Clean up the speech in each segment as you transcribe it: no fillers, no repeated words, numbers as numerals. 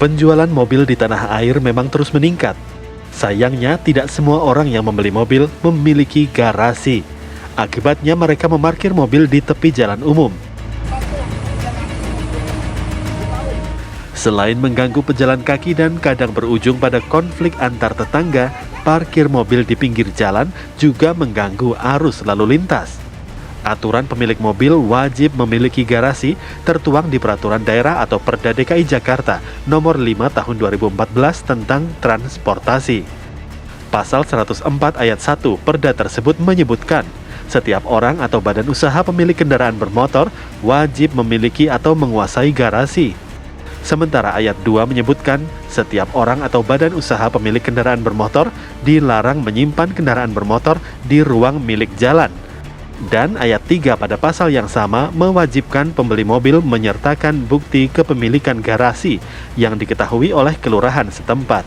Penjualan mobil di tanah air memang terus meningkat. Sayangnya, tidak semua orang yang membeli mobil memiliki garasi. Akibatnya mereka memarkir mobil di tepi jalan umum. Selain mengganggu pejalan kaki dan kadang berujung pada konflik antar tetangga, parkir mobil di pinggir jalan juga mengganggu arus lalu lintas. Aturan pemilik mobil wajib memiliki garasi tertuang di Peraturan Daerah atau Perda DKI Jakarta Nomor 5 Tahun 2014 tentang transportasi. Pasal 104 ayat 1 Perda tersebut menyebutkan, setiap orang atau badan usaha pemilik kendaraan bermotor wajib memiliki atau menguasai garasi. Sementara ayat 2 menyebutkan, setiap orang atau badan usaha pemilik kendaraan bermotor dilarang menyimpan kendaraan bermotor di ruang milik jalan. Dan ayat 3 pada pasal yang sama mewajibkan pembeli mobil menyertakan bukti kepemilikan garasi yang diketahui oleh kelurahan setempat.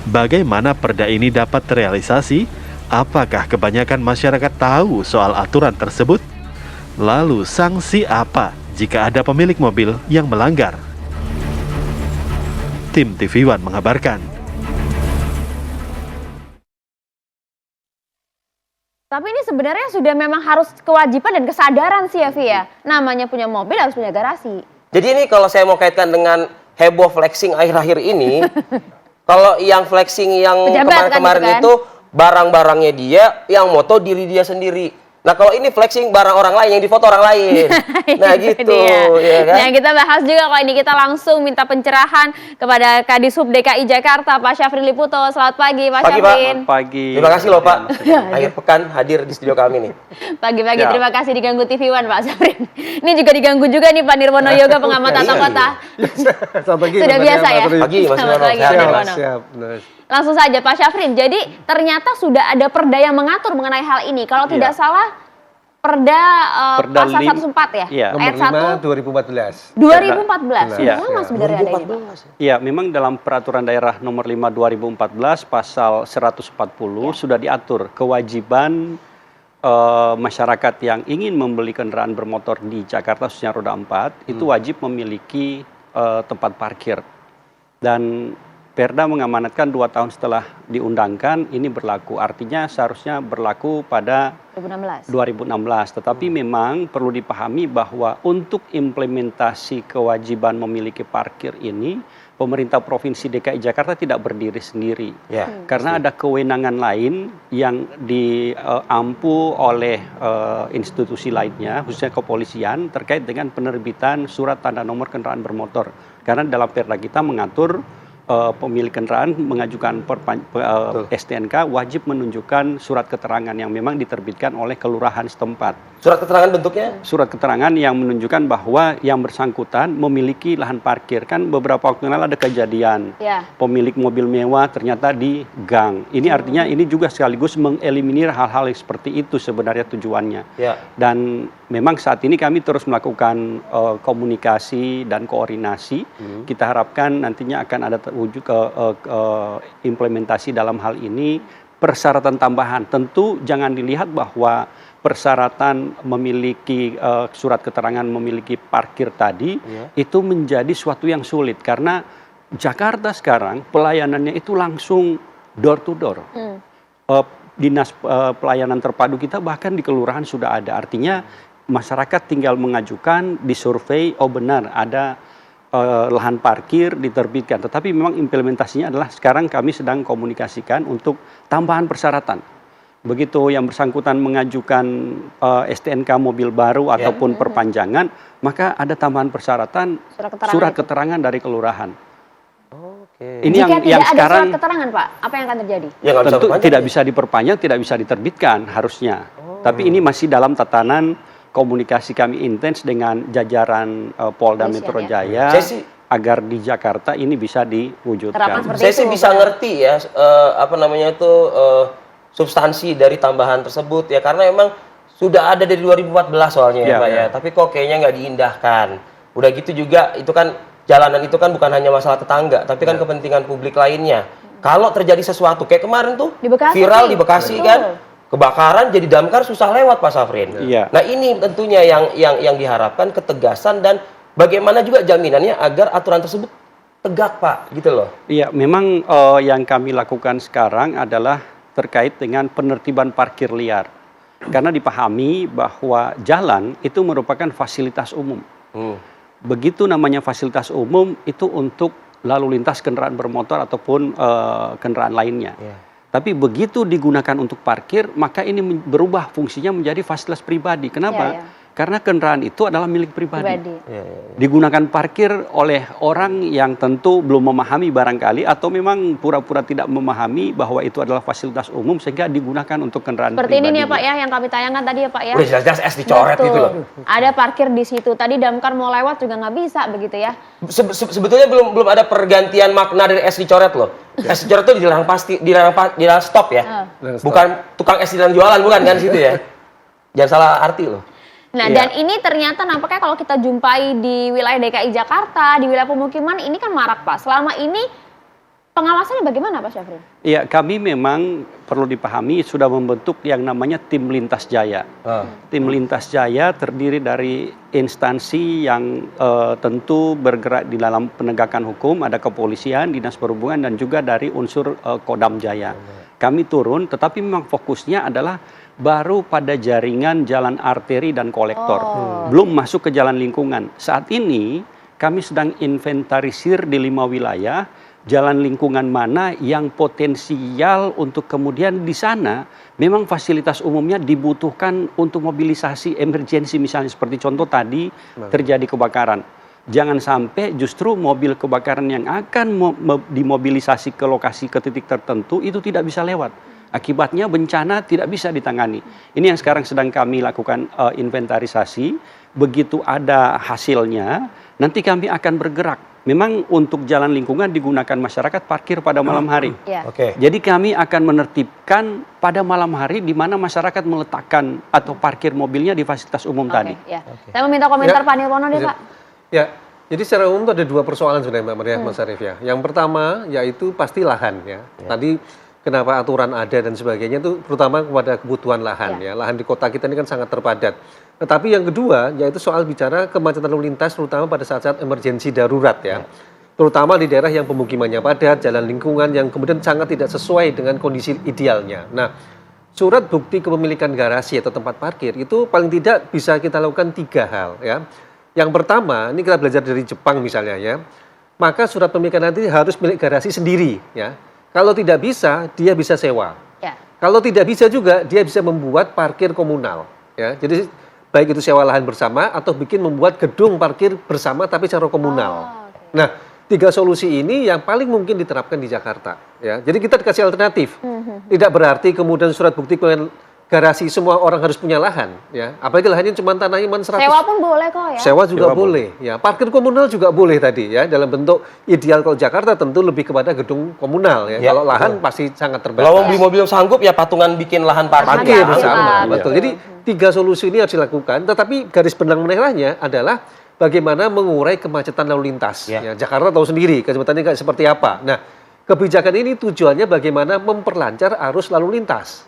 Bagaimana perda ini dapat terrealisasi? Apakah kebanyakan masyarakat tahu soal aturan tersebut? Lalu sanksi apa jika ada pemilik mobil yang melanggar? Tim TV One mengabarkan. Tapi ini sebenarnya sudah memang harus kewajiban dan kesadaran sih ya, Vi ya. Namanya punya mobil harus punya garasi. Jadi ini kalau saya mau kaitkan dengan heboh flexing akhir-akhir ini, kalau yang flexing yang kemarin-kemarin kan, itu barang-barangnya dia, yang moto diri dia sendiri. Nah kalau ini flexing barang orang lain, yang difoto orang lain. Nah gitu, ya kan? Nah kita bahas juga kalau ini kita langsung minta pencerahan kepada Kadishub DKI Jakarta, Pak Syafrin Liputo. Selamat pagi, Pak Syafrin. Pak. Pagi. Terima kasih loh Pak. Akhir pekan hadir di studio kami nih. Pagi-pagi terima kasih diganggu TV One Pak Syafrin. Ini juga diganggu juga nih Pak Nirwono Yoga, pengamat tata kota. Sudah biasa ya? Pagi Mas Nirwono. Siap. Langsung saja Pak Syafrin, jadi ternyata sudah ada perda yang mengatur mengenai hal ini. Kalau tidak salah, perda pasal 104 ya? Iya. Nomor 5 2014. 2014, Iya. memang sebenarnya ada ini Pak? Iya, memang dalam Peraturan Daerah Nomor 5 2014 Pasal 140 sudah diatur kewajiban masyarakat yang ingin membeli kendaraan bermotor di Jakarta khususnya roda 4 itu wajib memiliki tempat parkir. Dan Perda mengamanatkan 2 tahun setelah diundangkan ini berlaku. Artinya seharusnya berlaku pada 2016. Tetapi memang perlu dipahami bahwa untuk implementasi kewajiban memiliki parkir ini, pemerintah Provinsi DKI Jakarta tidak berdiri sendiri. Karena ada kewenangan lain yang diampu oleh institusi lainnya, khususnya kepolisian, terkait dengan penerbitan surat tanda nomor kendaraan bermotor. Karena dalam Perda kita mengatur pemilik kendaraan mengajukan STNK wajib menunjukkan surat keterangan yang memang diterbitkan oleh kelurahan setempat. Surat keterangan bentuknya? Surat keterangan yang menunjukkan bahwa yang bersangkutan memiliki lahan parkir. Kan beberapa waktu lalu ada kejadian pemilik mobil mewah ternyata di gang. Ini artinya ini juga sekaligus mengeliminir hal-hal yang seperti itu sebenarnya tujuannya. Dan memang saat ini kami terus melakukan komunikasi dan koordinasi. Kita harapkan nantinya akan ada wujud implementasi dalam hal ini. Persyaratan tambahan tentu jangan dilihat bahwa persyaratan memiliki surat keterangan memiliki parkir tadi itu menjadi suatu yang sulit karena Jakarta sekarang pelayanannya itu langsung door to door. Dinas pelayanan terpadu kita bahkan di kelurahan sudah ada, artinya masyarakat tinggal mengajukan, disurvei, oh benar ada lahan parkir diterbitkan, tetapi memang implementasinya adalah sekarang kami sedang komunikasikan untuk tambahan persyaratan. Begitu yang bersangkutan mengajukan STNK mobil baru ataupun perpanjangan, maka ada tambahan persyaratan surat keterangan dari kelurahan. Ini jika yang tidak sekarang ada surat keterangan Pak, apa yang akan terjadi? Tentu tidak bisa diperpanjang, tidak bisa diterbitkan harusnya. Tapi ini masih dalam tatanan komunikasi kami intens dengan jajaran Polda Metro Jaya agar di Jakarta ini bisa diwujudkan. Saya sih bisa ngerti ya substansi dari tambahan tersebut ya, karena memang sudah ada dari 2014 soalnya ya Pak ya. Tapi kok kayaknya nggak diindahkan. Udah gitu juga itu kan jalanan itu kan bukan hanya masalah tetangga, tapi kan kepentingan publik lainnya. Kalau terjadi sesuatu kayak kemarin tuh viral di Bekasi kan, kebakaran jadi damkar susah lewat Pak Syafrin. Nah ini tentunya yang diharapkan ketegasan dan bagaimana juga jaminannya agar aturan tersebut tegak, Pak, gitu loh. Iya, memang yang kami lakukan sekarang adalah terkait dengan penertiban parkir liar. Karena dipahami bahwa jalan itu merupakan fasilitas umum. Begitu namanya fasilitas umum itu untuk lalu lintas kendaraan bermotor ataupun kendaraan lainnya. Tapi begitu digunakan untuk parkir, maka ini berubah fungsinya menjadi fasilitas pribadi. Kenapa? Karena kendaraan itu adalah milik pribadi. Digunakan parkir oleh orang yang tentu belum memahami barangkali atau memang pura-pura tidak memahami bahwa itu adalah fasilitas umum sehingga digunakan untuk kendaraan seperti pribadi. Seperti ini ya Pak ya, yang kami tayangkan tadi ya Pak ya. Udah jelas-jelas S dicoret gitu loh. Ada parkir di situ. Tadi damkar mau lewat juga nggak bisa begitu ya. Sebetulnya belum ada pergantian makna dari S dicoret loh. S dicoret itu dilarang stop ya. Bukan tukang es dilarang jualan, bukan kan situ ya. Jangan salah arti loh. Nah, dan ini ternyata nampaknya kalau kita jumpai di wilayah DKI Jakarta, di wilayah pemukiman, ini kan marak, Pak. Selama ini pengawasannya bagaimana, Pak Syafrin? Iya, kami memang perlu dipahami sudah membentuk yang namanya Tim Lintas Jaya. Tim Lintas Jaya terdiri dari instansi yang tentu bergerak di dalam penegakan hukum, ada kepolisian, dinas perhubungan, dan juga dari unsur Kodam Jaya. Kami turun, tetapi memang fokusnya adalah baru pada jaringan jalan arteri dan kolektor, belum masuk ke jalan lingkungan. Saat ini kami sedang inventarisir di 5 wilayah, jalan lingkungan mana yang potensial untuk kemudian di sana memang fasilitas umumnya dibutuhkan untuk mobilisasi emergensi, misalnya seperti contoh tadi terjadi kebakaran. Jangan sampai justru mobil kebakaran yang akan dimobilisasi ke lokasi ke titik tertentu itu tidak bisa lewat. Akibatnya bencana tidak bisa ditangani. Ini yang sekarang sedang kami lakukan inventarisasi. Begitu ada hasilnya, nanti kami akan bergerak. Memang untuk jalan lingkungan digunakan masyarakat parkir pada malam hari. Jadi kami akan menertibkan pada malam hari di mana masyarakat meletakkan atau parkir mobilnya di fasilitas umum tadi. Saya meminta komentar Pak Nirwono deh Pak. Ya, jadi secara umum itu ada 2 persoalan sebenarnya Mbak Maria, Mas Arief ya. Yang pertama yaitu pasti lahan ya. Tadi kenapa aturan ada dan sebagainya itu terutama kepada kebutuhan lahan ya. Lahan di kota kita ini kan sangat terpadat. Tetapi yang kedua yaitu soal bicara kemacetan lalu lintas terutama pada saat-saat emergensi darurat ya. Terutama di daerah yang pemukimannya padat, jalan lingkungan yang kemudian sangat tidak sesuai dengan kondisi idealnya. Nah, surat bukti kepemilikan garasi atau tempat parkir itu paling tidak bisa kita lakukan 3 hal ya. Yang pertama, ini kita belajar dari Jepang misalnya ya. Maka surat pemilikan nanti harus milik garasi sendiri ya. Kalau tidak bisa, dia bisa sewa. Kalau tidak bisa juga, dia bisa membuat parkir komunal. Ya, jadi baik itu sewa lahan bersama atau bikin membuat gedung parkir bersama tapi secara komunal. Nah, 3 solusi ini yang paling mungkin diterapkan di Jakarta. Ya, jadi kita dikasih alternatif. Tidak berarti kemudian surat bukti garasi semua orang harus punya lahan. Ya, apalagi lahannya cuma tanahnya 100. Sewa pun boleh kok ya. Sewa juga boleh. Ya, parkir komunal juga boleh tadi ya. Dalam bentuk ideal kalau Jakarta tentu lebih kepada gedung komunal ya. Kalau lahan pasti sangat terbatas. Kalau beli mobil sanggup ya patungan bikin lahan parkir sama. Betul. Jadi 3 solusi ini harus dilakukan. Tetapi garis benang merahnya adalah bagaimana mengurai kemacetan lalu lintas. Ya, Jakarta tahu sendiri kemacetannya kayak seperti apa. Nah, kebijakan ini tujuannya bagaimana memperlancar arus lalu lintas.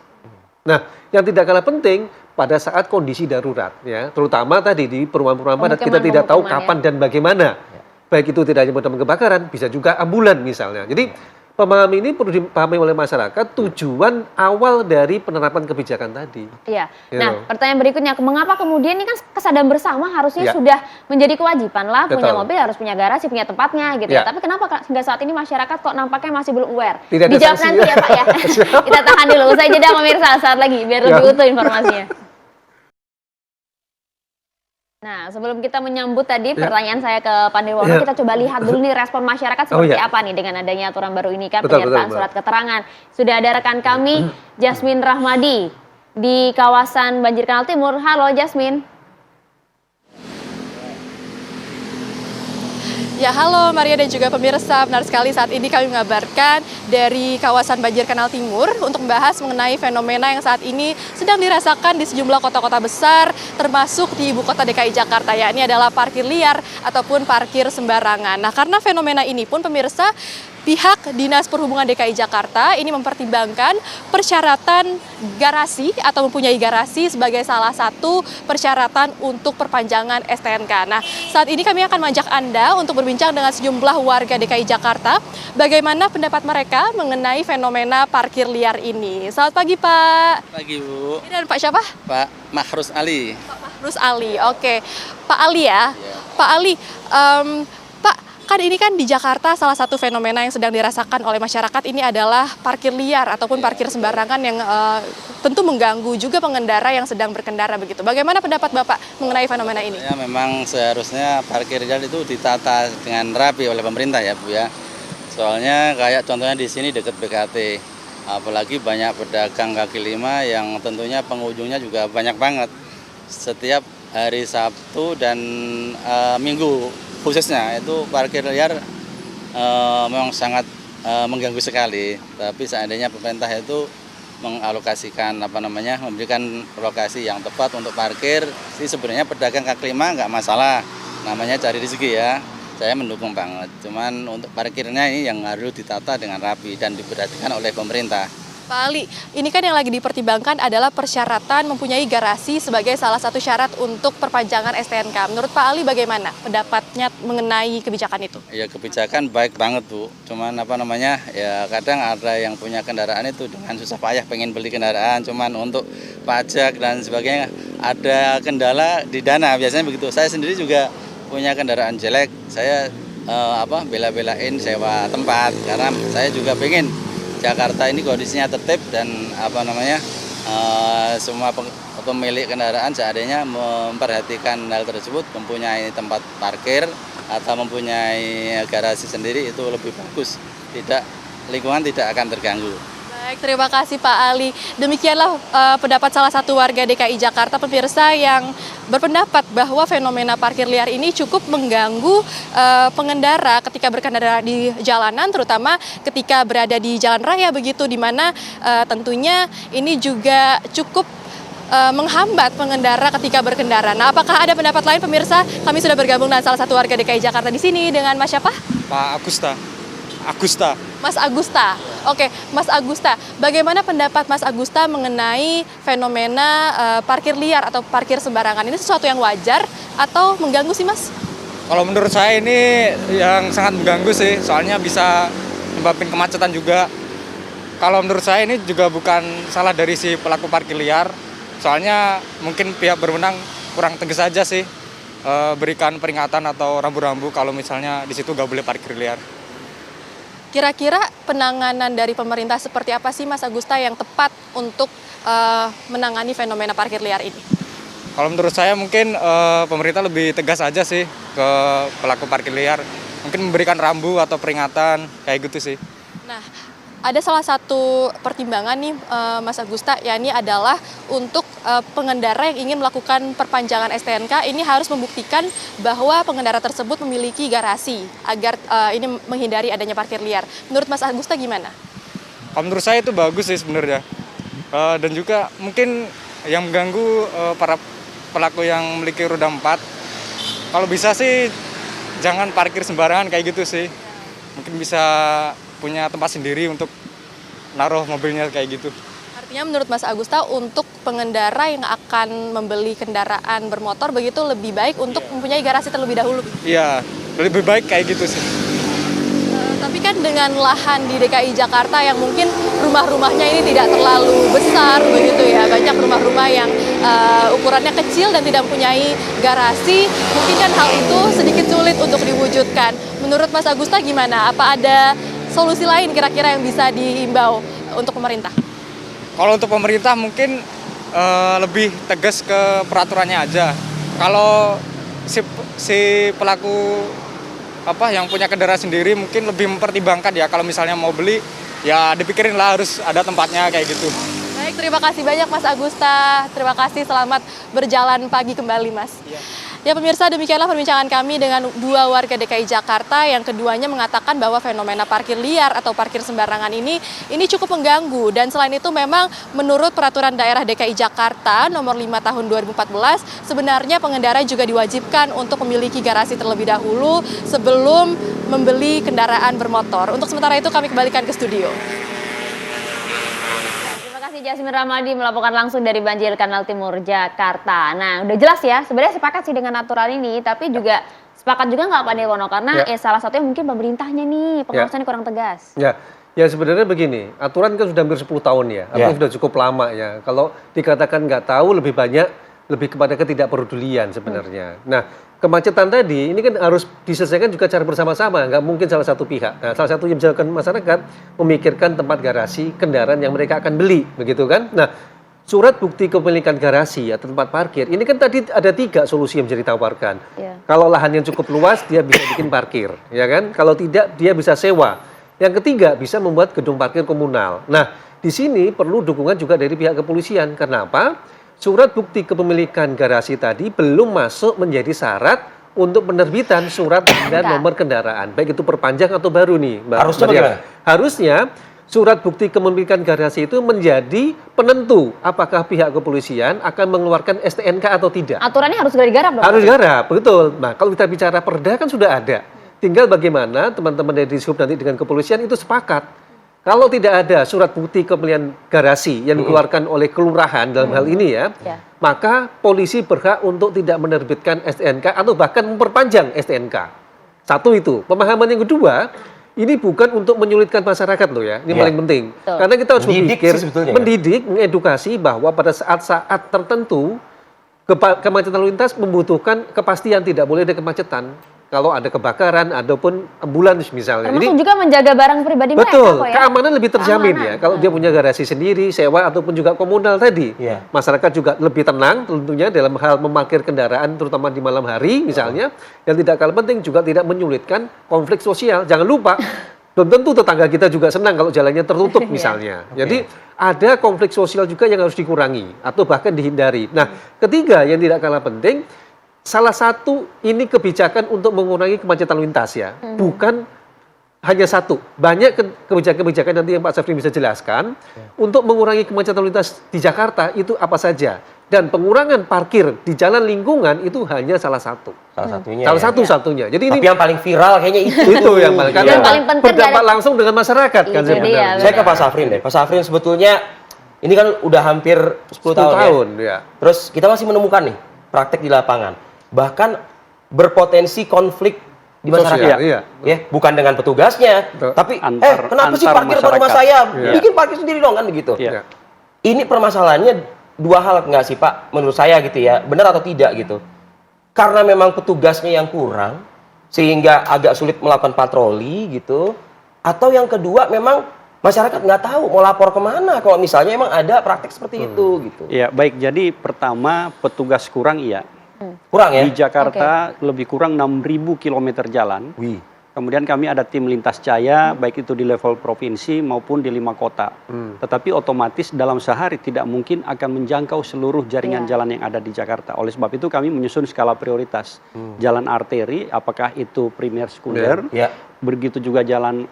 Nah, yang tidak kalah penting pada saat kondisi darurat, ya, terutama tadi di perumahan-perumahan padat kita tidak tahu kapan dan bagaimana. Baik itu tidak hanya pemadam kebakaran, bisa juga ambulan misalnya. Jadi pemahaman ini perlu dipahami oleh masyarakat tujuan awal dari penerapan kebijakan tadi. Iya. Nah, pertanyaan berikutnya, mengapa kemudian ini kan kesadaran bersama harusnya sudah menjadi kewajiban lah, punya mobil harus punya garasi, punya tempatnya gitu ya. Tapi kenapa hingga saat ini masyarakat kok nampaknya masih belum aware? Dijawab nanti ya Pak ya. Kita tahan dulu, usai jeda pemirsa saat lagi biar lebih utuh informasinya. Nah, sebelum kita menyambut tadi pertanyaan saya ke Pak Nirwono, kita coba lihat dulu nih respon masyarakat seperti apa nih dengan adanya aturan baru ini kan, penyertaan surat keterangan. Sudah ada rekan kami, Jasmine Rahmadi, di kawasan Banjir Kanal Timur. Halo Jasmine. Ya, halo Maria dan juga pemirsa, benar sekali saat ini kami mengabarkan dari kawasan Banjir Kanal Timur untuk membahas mengenai fenomena yang saat ini sedang dirasakan di sejumlah kota-kota besar termasuk di ibu kota DKI Jakarta, yakni adalah parkir liar ataupun parkir sembarangan. Nah, karena fenomena ini pun pemirsa pihak Dinas Perhubungan DKI Jakarta ini mempertimbangkan persyaratan garasi atau mempunyai garasi sebagai salah satu persyaratan untuk perpanjangan STNK. Nah, saat ini kami akan mengajak Anda untuk berbincang dengan sejumlah warga DKI Jakarta bagaimana pendapat mereka mengenai fenomena parkir liar ini. Selamat pagi, Pak. Pagi, Bu. Dan Pak siapa? Pak Mahrus Ali. Pak Mahrus Ali, oke. Pak Ali ya. Pak Ali, Pak, kan ini kan di Jakarta salah satu fenomena yang sedang dirasakan oleh masyarakat ini adalah parkir liar ataupun parkir sembarangan yang tentu mengganggu juga pengendara yang sedang berkendara begitu. Bagaimana pendapat Bapak mengenai fenomena ini? Ya, memang seharusnya parkir liar itu ditata dengan rapi oleh pemerintah ya, Bu ya. Soalnya kayak contohnya di sini dekat BKT. Apalagi banyak pedagang kaki lima yang tentunya pengunjungnya juga banyak banget. Setiap hari Sabtu dan Minggu khususnya itu parkir liar memang sangat mengganggu sekali. Tapi seandainya pemerintah itu mengalokasikan memberikan lokasi yang tepat untuk parkir, sih sebenarnya pedagang kaki lima nggak masalah, namanya cari rezeki ya. Saya mendukung banget. Cuman untuk parkirnya ini yang harus ditata dengan rapi dan diperhatikan oleh pemerintah. Pak Ali, ini kan yang lagi dipertimbangkan adalah persyaratan mempunyai garasi sebagai salah satu syarat untuk perpanjangan STNK. Menurut Pak Ali bagaimana pendapatnya mengenai kebijakan itu? Ya kebijakan baik banget, Bu. Cuman ya kadang ada yang punya kendaraan itu dengan susah payah pengen beli kendaraan, cuman untuk pajak dan sebagainya ada kendala di dana, biasanya begitu. Saya sendiri juga punya kendaraan jelek, saya bela-belain sewa tempat karena saya juga pengen Jakarta ini kondisinya tertib dan semua pemilik kendaraan seadanya memperhatikan hal tersebut, mempunyai tempat parkir atau mempunyai garasi sendiri itu lebih bagus, lingkungan tidak akan terganggu. Baik, terima kasih Pak Ali. Demikianlah pendapat salah satu warga DKI Jakarta, pemirsa, yang berpendapat bahwa fenomena parkir liar ini cukup mengganggu pengendara ketika berkendara di jalanan, terutama ketika berada di jalan raya begitu, di mana tentunya ini juga cukup menghambat pengendara ketika berkendara. Nah, apakah ada pendapat lain, pemirsa? Kami sudah bergabung dengan salah satu warga DKI Jakarta di sini dengan Mas siapa? Pak Agusta. Mas Agusta. Oke, Mas Agusta, bagaimana pendapat Mas Agusta mengenai fenomena parkir liar atau parkir sembarangan? Ini sesuatu yang wajar atau mengganggu sih, Mas? Kalau menurut saya ini yang sangat mengganggu sih, soalnya bisa menyebabkan kemacetan juga. Kalau menurut saya ini juga bukan salah dari si pelaku parkir liar, soalnya mungkin pihak berwenang kurang tegas saja sih, berikan peringatan atau rambu-rambu kalau misalnya di situ nggak boleh parkir liar. Kira-kira penanganan dari pemerintah seperti apa sih, Mas Agusta, yang tepat untuk menangani fenomena parkir liar ini? Kalau menurut saya mungkin pemerintah lebih tegas aja sih ke pelaku parkir liar. Mungkin memberikan rambu atau peringatan, kayak gitu sih. Nah, ada salah satu pertimbangan nih Mas Agusta, yakni adalah untuk pengendara yang ingin melakukan perpanjangan STNK ini harus membuktikan bahwa pengendara tersebut memiliki garasi agar ini menghindari adanya parkir liar. Menurut Mas Agusta gimana? Kalau menurut saya itu bagus sih sebenarnya. Dan juga mungkin yang mengganggu para pelaku yang memiliki roda 4, kalau bisa sih jangan parkir sembarangan kayak gitu sih. Mungkin bisa punya tempat sendiri untuk naruh mobilnya kayak gitu. Artinya menurut Mas Agusta untuk pengendara yang akan membeli kendaraan bermotor begitu lebih baik untuk mempunyai garasi terlebih dahulu? Iya, lebih baik kayak gitu sih. Tapi kan dengan lahan di DKI Jakarta yang mungkin rumah-rumahnya ini tidak terlalu besar begitu ya, banyak rumah-rumah yang ukurannya kecil dan tidak mempunyai garasi, mungkin kan hal itu sedikit sulit untuk diwujudkan. Menurut Mas Agusta gimana? Apa ada solusi lain kira-kira yang bisa dihimbau untuk pemerintah? Kalau untuk pemerintah mungkin lebih tegas ke peraturannya aja. Kalau si pelaku yang punya kendaraan sendiri mungkin lebih mempertimbangkan ya, kalau misalnya mau beli ya dipikirin lah harus ada tempatnya kayak gitu. Baik, terima kasih banyak Mas Agusta. Terima kasih, selamat berjalan pagi kembali Mas. Ya. Ya pemirsa, demikianlah perbincangan kami dengan dua warga DKI Jakarta yang keduanya mengatakan bahwa fenomena parkir liar atau parkir sembarangan ini cukup mengganggu. Dan selain itu memang menurut peraturan daerah DKI Jakarta nomor 5 tahun 2014 sebenarnya pengendara juga diwajibkan untuk memiliki garasi terlebih dahulu sebelum membeli kendaraan bermotor. Untuk sementara itu kami kembalikan ke studio. Jasmine Ramadi melaporkan langsung dari Banjir Kanal Timur, Jakarta. Nah, udah jelas ya, sebenarnya sepakat sih dengan aturan ini, tapi juga sepakat juga nggak Pak Nirwono, karena salah satunya mungkin pemerintahnya nih, pengawasannya kurang tegas. Ya sebenarnya begini, aturan kan sudah hampir 10 tahun ya, artinya sudah cukup lama ya. Kalau dikatakan nggak tahu, lebih kepada ketidakpedulian sebenarnya. Nah, kemacetan tadi ini kan harus diselesaikan juga cara bersama-sama, nggak mungkin salah satu pihak. Nah, salah satu yang misalkan masyarakat memikirkan tempat garasi kendaraan yang mereka akan beli, begitu kan? Nah, surat bukti kepemilikan garasi atau tempat parkir, ini kan tadi ada 3 solusi yang bisa ditawarkan. Kalau lahan yang cukup luas, dia bisa bikin parkir, ya kan? Kalau tidak, dia bisa sewa. Yang ketiga, bisa membuat gedung parkir komunal. Nah, di sini perlu dukungan juga dari pihak kepolisian. Kenapa? Surat bukti kepemilikan garasi tadi belum masuk menjadi syarat untuk penerbitan surat dan nomor kendaraan, baik itu perpanjang atau baru nih, Mbak. Harusnya surat bukti kepemilikan garasi itu menjadi penentu apakah pihak kepolisian akan mengeluarkan STNK atau tidak. Aturannya harus segera digarap dong. Harus digarap, betul. Nah, kalau kita bicara perda kan sudah ada. Tinggal bagaimana teman-teman dari Dishub nanti dengan kepolisian itu sepakat. Kalau tidak ada surat bukti kepemilikan garasi yang dikeluarkan oleh kelurahan dalam hal ini maka polisi berhak untuk tidak menerbitkan STNK atau bahkan memperpanjang STNK. Satu itu. Pemahaman yang kedua, ini bukan untuk menyulitkan masyarakat loh ya, ini paling penting. Karena kita harus mendidik, mengedukasi bahwa pada saat-saat tertentu kemacetan lalu lintas membutuhkan kepastian, tidak boleh ada kemacetan. Kalau ada kebakaran, ataupun ambulans misalnya. Termasuk juga menjaga barang pribadi mereka. Betul, keamanan lebih terjamin ya. Kalau dia punya garasi sendiri, sewa, ataupun juga komunal tadi. Masyarakat juga lebih tenang tentunya dalam hal memarkir kendaraan, terutama di malam hari misalnya. Yang tidak kalah penting juga tidak menyulitkan konflik sosial. Jangan lupa, belum tentu tetangga kita juga senang kalau jalannya tertutup misalnya. Jadi ada konflik sosial juga yang harus dikurangi, atau bahkan dihindari. Nah, ketiga yang tidak kalah penting, salah satu ini kebijakan untuk mengurangi kemacetan lalu lintas ya, bukan hanya satu. Banyak kebijakan-kebijakan nanti yang Pak Safri bisa jelaskan untuk mengurangi kemacetan lalu lintas di Jakarta itu apa saja. Dan pengurangan parkir di jalan lingkungan itu hanya salah satu. Salah satunya. Jadi tapi ini yang paling viral kayaknya itu. Itu yang paling penting berdampak langsung dengan masyarakat kan sebenarnya. Saya ke Pak Safrin deh. Pak Safrin sebetulnya ini kan udah hampir 10 tahun ya. Terus kita masih menemukan nih praktek di lapangan. Bahkan berpotensi konflik di masyarakat, bukan dengan petugasnya, tapi kenapa sih parkir depan rumah saya, bikin parkir sendiri dong kan begitu. Ini permasalahannya dua hal nggak sih Pak, menurut saya gitu ya, benar atau tidak gitu? Karena memang petugasnya yang kurang, sehingga agak sulit melakukan patroli gitu, atau yang kedua memang masyarakat nggak tahu mau lapor kemana kalau misalnya emang ada praktek seperti itu gitu. Ya baik, jadi pertama petugas kurang kurang ya? Di Jakarta lebih kurang 6.000 km jalan. Kemudian kami ada tim lintas jaya, baik itu di level provinsi maupun di 5 kota. Tetapi otomatis dalam sehari tidak mungkin akan menjangkau seluruh jaringan jalan yang ada di Jakarta. Oleh sebab itu kami menyusun skala prioritas. Jalan arteri, apakah itu primer sekunder, begitu juga jalan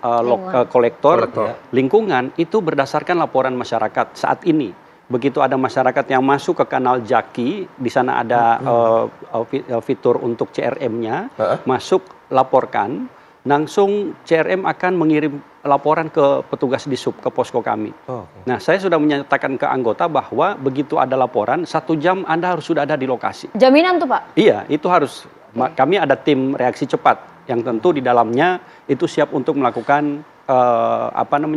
kolektor, lingkungan, itu berdasarkan laporan masyarakat saat ini. Begitu ada masyarakat yang masuk ke kanal Jaki, di sana ada fitur untuk CRM-nya, masuk laporkan, langsung CRM akan mengirim laporan ke petugas Dishub, ke posko kami. Nah, saya sudah menyatakan ke anggota bahwa begitu ada laporan, 1 jam Anda harus sudah ada di lokasi. Jaminan tuh Pak? Iya, itu harus. Kami ada tim reaksi cepat, yang tentu di dalamnya itu siap untuk melakukan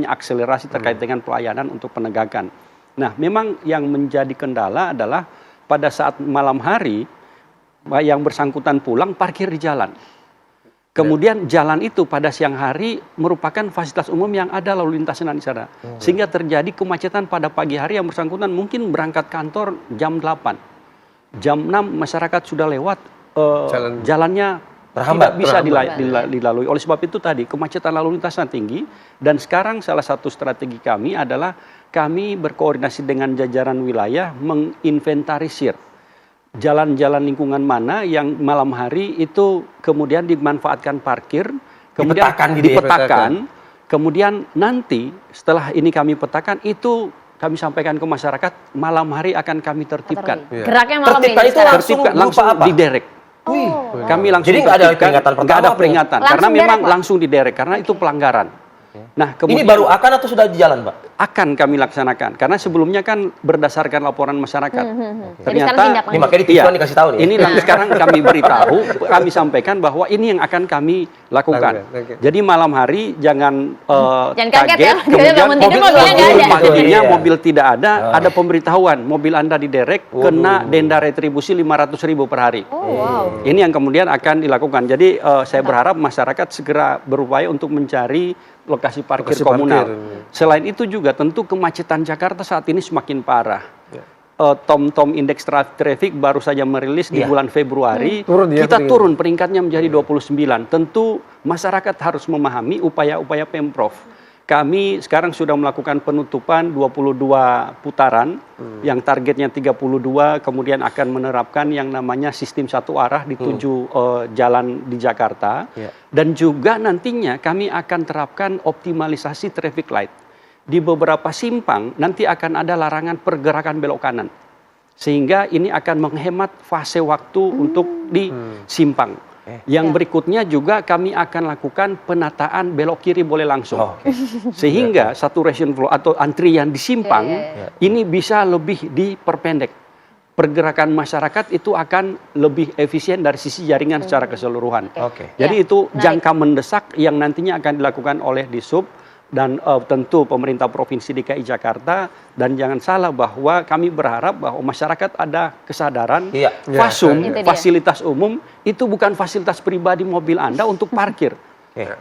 akselerasi terkait dengan pelayanan untuk penegakan. Nah, memang yang menjadi kendala adalah pada saat malam hari yang bersangkutan pulang parkir di jalan. Kemudian jalan itu pada siang hari merupakan fasilitas umum yang ada lalu lintasnya di sana. Sehingga terjadi kemacetan pada pagi hari yang bersangkutan mungkin berangkat kantor jam 8. Jam 6 masyarakat sudah lewat, jalannya tidak bisa dilalui. Oleh sebab itu tadi kemacetan lalu lintasnya tinggi, dan sekarang salah satu strategi kami adalah kami berkoordinasi dengan jajaran wilayah menginventarisir jalan-jalan lingkungan mana yang malam hari itu kemudian dimanfaatkan parkir, kemudian dipetakan, kemudian nanti setelah ini kami petakan itu kami sampaikan ke masyarakat, malam hari akan kami tertibkan. Geraknya malam tertibkan ini itu langsung diderek. Kami langsung jadi nggak ada peringatan pertama, nggak ada peringatan karena memang Pak? langsung diderek karena itu pelanggaran. Nah, ini baru akan atau sudah di jalan, Pak? Akan kami laksanakan karena sebelumnya kan berdasarkan laporan masyarakat. Ternyata ini makanya dikasih tahu nih. Ini sekarang kami beritahu, kami sampaikan bahwa ini yang akan kami lakukan. Jadi malam hari jangan kaget ya, paginya mobil tidak ada pemberitahuan mobil Anda diderek kena denda retribusi 500.000 per hari. Ini yang kemudian akan dilakukan. Jadi saya berharap masyarakat segera berupaya untuk mencari lokasi parkir komunal. Selain itu juga tentu kemacetan Jakarta saat ini semakin parah. TomTom Indeks Traffic baru saja merilis di bulan Februari, kita turun peringkatnya menjadi 29. Tentu masyarakat harus memahami upaya-upaya Pemprov. Kami sekarang sudah melakukan penutupan 22 putaran, yang targetnya 32, kemudian akan menerapkan yang namanya sistem satu arah di 7 jalan di Jakarta. Dan juga nantinya kami akan terapkan optimalisasi traffic light. Di beberapa simpang nanti akan ada larangan pergerakan belok kanan. Sehingga ini akan menghemat fase waktu untuk di simpang. Yang berikutnya juga kami akan lakukan penataan belok kiri boleh langsung. Sehingga saturation flow atau antrian di simpang ini bisa lebih diperpendek. Pergerakan masyarakat itu akan lebih efisien dari sisi jaringan secara keseluruhan. Jadi itu jangka mendesak yang nantinya akan dilakukan oleh Disub dan tentu pemerintah Provinsi DKI Jakarta. Dan jangan salah bahwa kami berharap bahwa masyarakat ada kesadaran Fasum, fasilitas umum itu bukan fasilitas pribadi mobil Anda untuk parkir.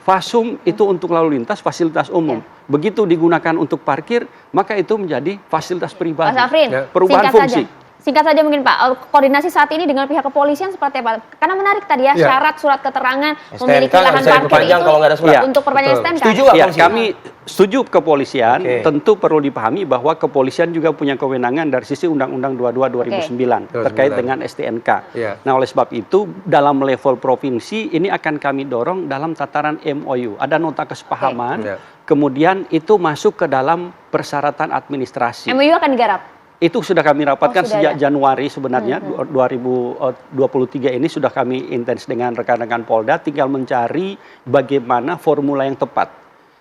Fasum itu untuk lalu lintas, fasilitas umum. Begitu digunakan untuk parkir, maka itu menjadi fasilitas pribadi. Mas Afrin, perubahan fungsi. Singkat saja mungkin Pak, koordinasi saat ini dengan pihak kepolisian seperti apa? Karena menarik tadi ya, syarat surat keterangan memiliki lahan parkir itu kalau nggak ada surat. Untuk perpanjangan STNK. Setuju kami setuju kepolisian, tentu perlu dipahami bahwa kepolisian juga punya kewenangan dari sisi Undang-Undang 22 2009 terkait dengan STNK. Nah, oleh sebab itu dalam level provinsi ini akan kami dorong dalam tataran MOU. Ada nota kesepahaman, kemudian itu masuk ke dalam persyaratan administrasi. MOU akan digarap? Itu sudah kami rapatkan sejak Januari sebenarnya 2023 ini sudah kami intens dengan rekan-rekan Polda, tinggal mencari bagaimana formula yang tepat.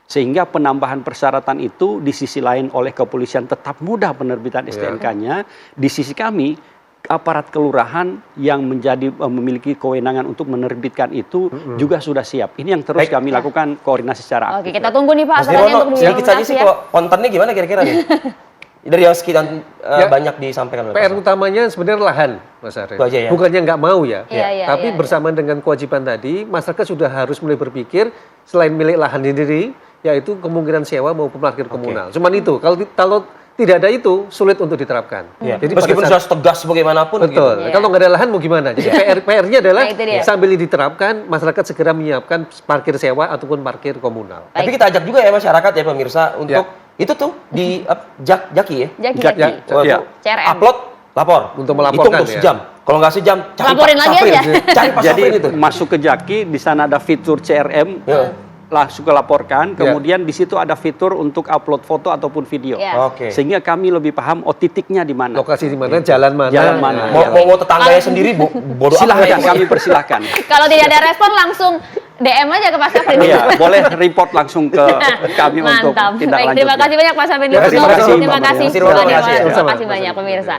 Sehingga penambahan persyaratan itu di sisi lain oleh kepolisian tetap mudah penerbitan STNK-nya, di sisi kami aparat kelurahan yang memiliki kewenangan untuk menerbitkan itu juga sudah siap. Ini yang terus kami lakukan koordinasi secara aktif. Oke, kita tunggu nih Pak. Sedikit saja sih kalau kontennya gimana kira-kira nih? Dari yang sekian banyak disampaikan oleh PR utamanya sebenarnya lahan, Mas Arief. Bukannya nggak mau tapi bersamaan dengan kewajiban tadi, masyarakat sudah harus mulai berpikir selain milik lahan sendiri, yaitu kemungkinan sewa maupun parkir komunal. Cuman itu, kalau tidak ada itu sulit untuk diterapkan. Jadi meskipun sudah tegas bagaimanapun. Betul. Kalau nggak ada lahan mau gimana? Jadi PR-nya adalah sambil diterapkan, masyarakat segera menyiapkan parkir sewa ataupun parkir komunal. Tapi kita ajak juga ya masyarakat ya pemirsa untuk itu tuh di Jaki ya. Jaki. CRM. Upload, lapor. Untuk melaporkan untuk sejam. Kalau nggak sejam, cari laporin lagi aja. Cari Pak Jadi itu. masuk ke Jaki, di sana ada fitur CRM. Langsung laporkan, kemudian di situ ada fitur untuk upload foto ataupun video. Sehingga kami lebih paham titiknya di mana. Lokasi di mana, jalan mana. Mau tetangganya sendiri bodoh silahkan, kami persilahkan. Kalau tidak ada respon langsung DM aja ke Pak Safrin. Iya, boleh report langsung ke kami untuk tindak lanjut. Terima kasih banyak Pak Safrin. Terima kasih banyak pemirsa.